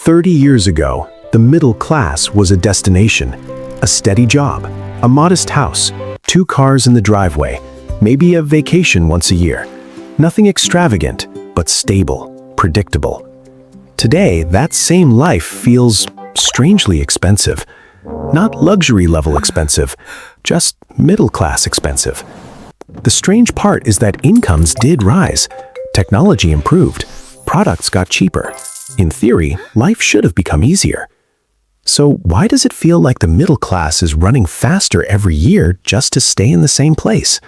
30 years ago, the middle class was a destination, a steady job, a modest house, 2 cars in the driveway, maybe a vacation once a year. Nothing extravagant, but stable, predictable. Today, that same life feels strangely expensive. Not luxury-level expensive, just middle-class expensive. The strange part is that incomes did rise. Technology improved. Products got cheaper. In theory, life should have become easier. So why does it feel like the middle class is running faster every year just to stay in the same place?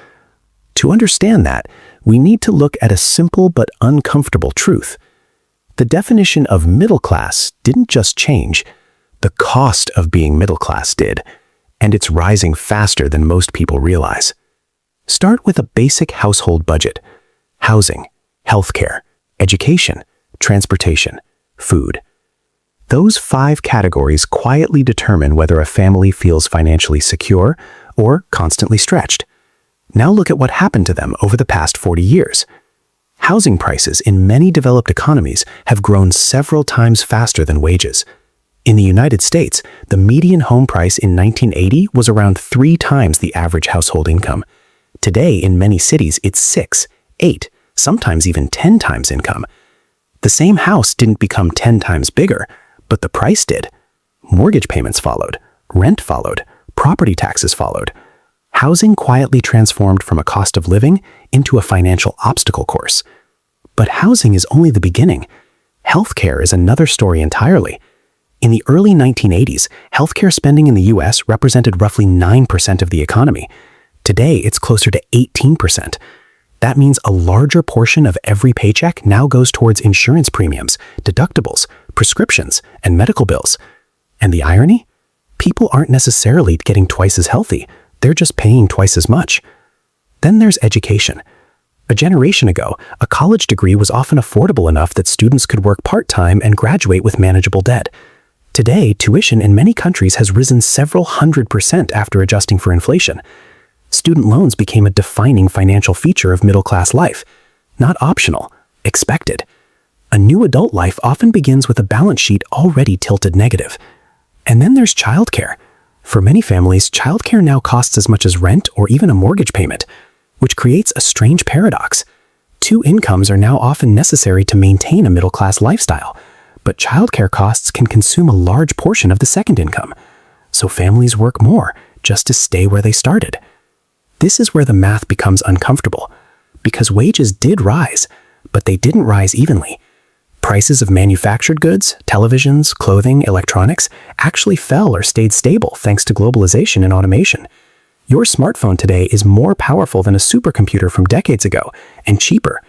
To understand that, we need to look at a simple but uncomfortable truth. The definition of middle class didn't just change. The cost of being middle class did, and it's rising faster than most people realize. Start with a basic household budget: housing, healthcare, education, transportation, food. Those 5 categories quietly determine whether a family feels financially secure or constantly stretched. Now look at what happened to them over the past 40 years. Housing prices in many developed economies have grown several times faster than wages. In the United States, the median home price in 1980 was around 3 times the average household income. Today, in many cities, it's 6, 8, sometimes even 10 times income. The same house didn't become 10 times bigger, but the price did. Mortgage payments followed, rent followed, property taxes followed. Housing quietly transformed from a cost of living into a financial obstacle course. But housing is only the beginning. Healthcare is another story entirely. In the early 1980s, healthcare spending in the US represented roughly 9% of the economy. Today, it's closer to 18%. That means a larger portion of every paycheck now goes towards insurance premiums, deductibles, prescriptions, and medical bills. And the irony? People aren't necessarily getting twice as healthy. They're just paying twice as much. Then there's education. A generation ago, a college degree was often affordable enough that students could work part-time and graduate with manageable debt. Today, tuition in many countries has risen several 100% after adjusting for inflation. Student loans became a defining financial feature of middle-class life. Not optional, expected. A new adult life often begins with a balance sheet already tilted negative. And then there's childcare. For many families, childcare now costs as much as rent or even a mortgage payment, which creates a strange paradox. 2 incomes are now often necessary to maintain a middle-class lifestyle, but childcare costs can consume a large portion of the second income. So families work more just to stay where they started. This is where the math becomes uncomfortable, because wages did rise, but they didn't rise evenly. Prices of manufactured goods, televisions, clothing, electronics actually fell or stayed stable thanks to globalization and automation. Your smartphone today is more powerful than a supercomputer from decades ago, and cheaper.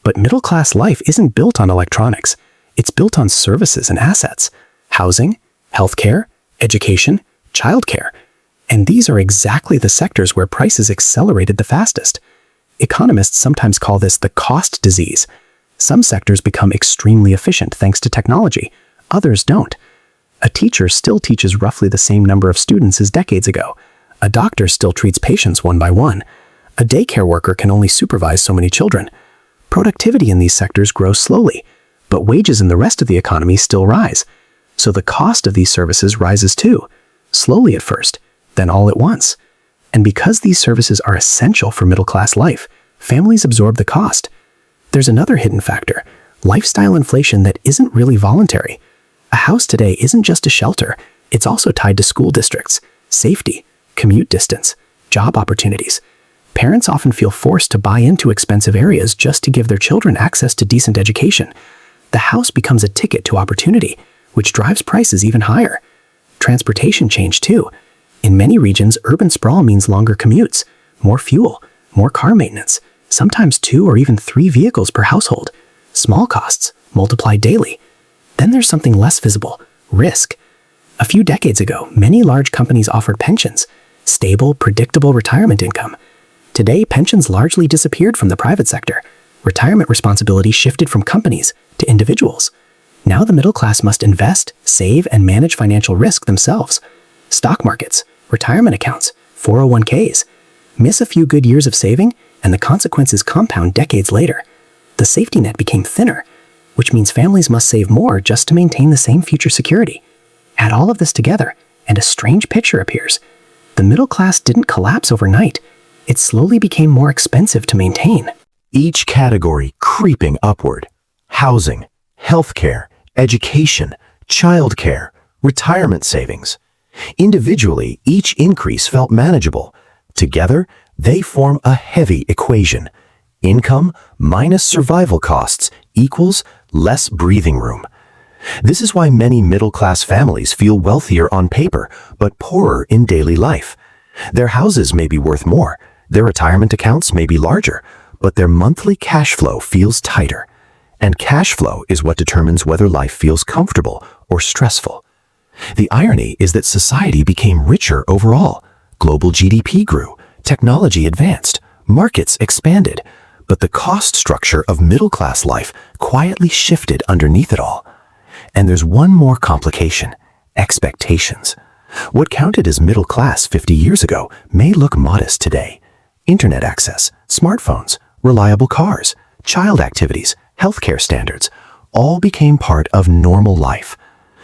But middle-class life isn't built on electronics. It's built on services and assets: housing, healthcare, education, childcare. And these are exactly the sectors where prices accelerated the fastest. Economists sometimes call this the cost disease. Some sectors become extremely efficient thanks to technology. Others don't. A teacher still teaches roughly the same number of students as decades ago. A doctor still treats patients one by one. A daycare worker can only supervise so many children. Productivity in these sectors grows slowly, but wages in the rest of the economy still rise. So the cost of these services rises too, slowly at first, then all at once. And because these services are essential for middle-class life, families absorb the cost. There's another hidden factor: lifestyle inflation that isn't really voluntary. A house today isn't just a shelter, it's also tied to school districts, safety, commute distance, job opportunities. Parents often feel forced to buy into expensive areas just to give their children access to decent education. The house becomes a ticket to opportunity, which drives prices even higher. Transportation changed too. In many regions, urban sprawl means longer commutes, more fuel, more car maintenance, sometimes 2 or even 3 vehicles per household. Small costs multiplied daily. Then there's something less visible: risk. A few decades ago, many large companies offered pensions, stable, predictable retirement income. Today, pensions largely disappeared from the private sector. Retirement responsibility shifted from companies to individuals. Now the middle class must invest, save, and manage financial risk themselves. Stock markets, retirement accounts, 401ks. Miss a few good years of saving, and the consequences compound decades later. The safety net became thinner. which means families must save more just to maintain the same future security. Add all of this together, and a strange picture appears. The middle class didn't collapse overnight. It slowly became more expensive to maintain. Each category creeping upward: housing, healthcare, education, childcare, retirement savings. Individually, each increase felt manageable. Together, they form a heavy equation. Income minus survival costs equals less breathing room. This is why many middle-class families feel wealthier on paper, but poorer in daily life. Their houses may be worth more, their retirement accounts may be larger, but their monthly cash flow feels tighter. And cash flow is what determines whether life feels comfortable or stressful. The irony is that society became richer overall. Global GDP grew, technology advanced, markets expanded, but the cost structure of middle-class life quietly shifted underneath it all. And there's one more complication: expectations. What counted as middle class 50 years ago may look modest today. Internet access, smartphones, reliable cars, child activities, healthcare standards, all became part of normal life.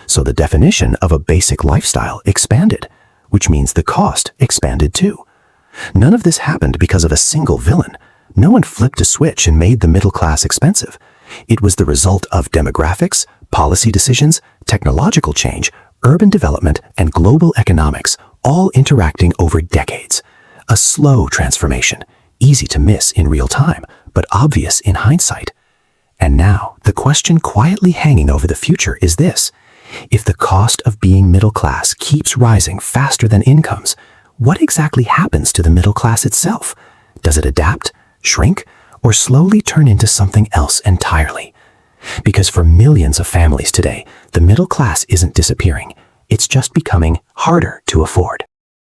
So the definition of a basic lifestyle expanded, which means the cost expanded too. None of this happened because of a single villain. No one flipped a switch and made the middle class expensive. It was the result of demographics, policy decisions, technological change, urban development, and global economics, all interacting over decades. A slow transformation, easy to miss in real time, but obvious in hindsight. And now, the question quietly hanging over the future is this: if the cost of being middle class keeps rising faster than incomes, what exactly happens to the middle class itself? Does it adapt, shrink, or slowly turn into something else entirely? Because for millions of families today, the middle class isn't disappearing. It's just becoming harder to afford.